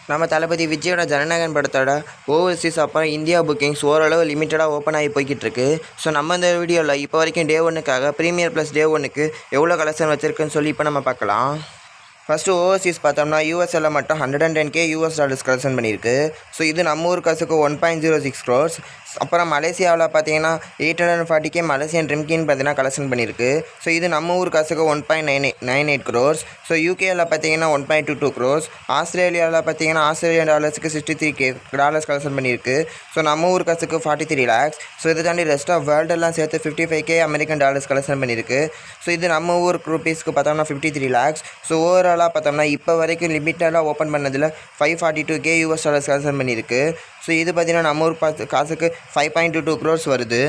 நம்ம தளபதி விஜயோட ஜனநாயகன் படத்தோட ஓவர்சீஸ் அப்புறம் இந்தியா புக்கிங்ஸ் ஓரளவு லிமிட்டடாக ஓப்பன் ஆகி போய்கிட்டு இருக்கு. ஸோ நம்ம இந்த வீடியோவில் இப்போ வரைக்கும் டே 1க்காக ப்ரீமியர் ப்ளஸ் டே 1க்கு எவ்வளோ கலெக்ஷன் வச்சுருக்குன்னு சொல்லி இப்போ நம்ம பார்க்கலாம். ஃபஸ்ட்டு ஓவர்சீஸ் பார்த்தோம்னா யூஎஸ்எல்ல மட்டும் $110K கலெக்ஷன் பண்ணியிருக்கு. ஸோ இது நம்ம ஊர் காசுக்கு 1.06 crores. அப்புறம் மலேசியாவில் பார்த்தீங்கன்னா 840K மலேசியன் ட்ரிம்கின்னு பார்த்தீங்கன்னா கலெக்ஷன் பண்ணியிருக்கு. ஸோ இது நம்ம ஊர் காசுக்கு 1.98 crores. ஸோ யூகேயில் பார்த்தீங்கன்னா 1.22 crores. ஆஸ்திரேலியாவில் பார்த்தீங்கன்னா ஆஸ்திரேலியன் டாலர்ஸுக்கு $63K கலெக்ஷன் பண்ணியிருக்கு. ஸோ நம்ம ஊர் காசுக்கு 43 lakhs. ஸோ இதை தாண்டி ரெஸ்ட் ஆஃப் வேர்ல்டெல்லாம் சேர்த்து 55K அமெரிக்கன் டாலர்ஸ் கலெக்ஷன் பண்ணியிருக்கு. ஸோ இது நம்ம ஊர் ருபீஸ்க்கு பார்த்தோம்னா 53 lakhs. ஸோ ஓவராலாக பார்த்தோம்னா இப்போ வரைக்கும் லிமிட்டடாக ஓப்பன் பண்ணதில் 542K கலெக்ஷன் பண்ணியிருக்கு. ஸோ இது பார்த்தீங்கன்னா நம்ம ஊர் காசுக்கு 5.22 crores வருது.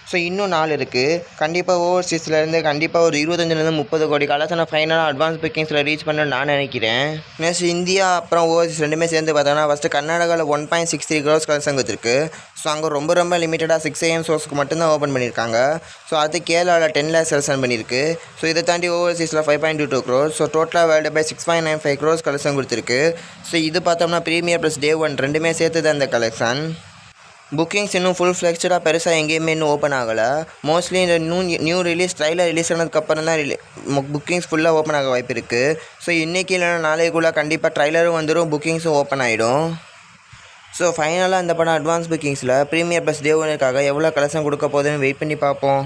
ஸோ இன்னும் 4 இருக்குது. கண்டிப்பாக ஓவர்சீஸ்லேருந்து கண்டிப்பாக ஒரு 25-30 கோடி கலெக்ஷனை ஃபைனலாக அட்வான்ஸ் புக்கிங்ஸில் ரீச் பண்ணணும்னு நான் நினைக்கிறேன். நெக்ஸ்ட் இந்தியா அப்புறம் ஓவர்சீஸ் ரெண்டுமே சேர்ந்து பார்த்தோன்னா ஃபஸ்ட்டு கர்நாடகாவில் 1.63 crores கலெக்ஷன் கொடுத்துருக்கு. ஸோ அங்கே ரொம்ப லிமிட்டடாக 6 AM ஷோஸ்க்கு மட்டும்தான் ஓப்பன் பண்ணியிருக்காங்க. ஸோ அது கேரளாவில் 10 lakhs கலெக்ஷன் பண்ணியிருக்கு. ஸோ இதை தாண்டி ஓவர்சீஸில் 5.22 crores. ஸோ டோட்டலாக வேர்ல்டு பை 6.95 crores கலெக்ஷன் கொடுத்துருக்கு. ஸோ இது பார்த்தோம்னா ப்ரீமியர் ப்ளஸ் டே 1 ரெண்டுமே சேர்த்து தான் இந்த கலெக்ஷன். புக்கிங்ஸ் இன்னும் ஃபுல் ஃப்ளெக்ஸ்டாக பெருசாக எங்கேயுமே இன்னும் ஓப்பன் ஆகலை. மோஸ்ட்லி இந்த நியூ ரிலீஸ் ட்ரைலர் ரிலீஸ் ஆனதுக்கப்புறம் தான் புக்கிங்ஸ் ஃபுல்லாக ஓப்பன் ஆக வாய்ப்பு இருக்குது. ஸோ இன்றைக்கி இல்லைனா நாளைக்குள்ளே கண்டிப்பாக ட்ரைலரும் வந்துடும், புக்கிங்ஸும் ஓப்பன் ஆகிடும். ஸோ ஃபைனலாக இந்த படம் அட்வான்ஸ் புக்கிங்ஸில் ப்ரீமியர் ப்ளஸ் டே 1க்காக எவ்வளோ கலெக்ஷன் கொடுக்க போகுதுன்னு வெயிட் பண்ணி பார்ப்போம்.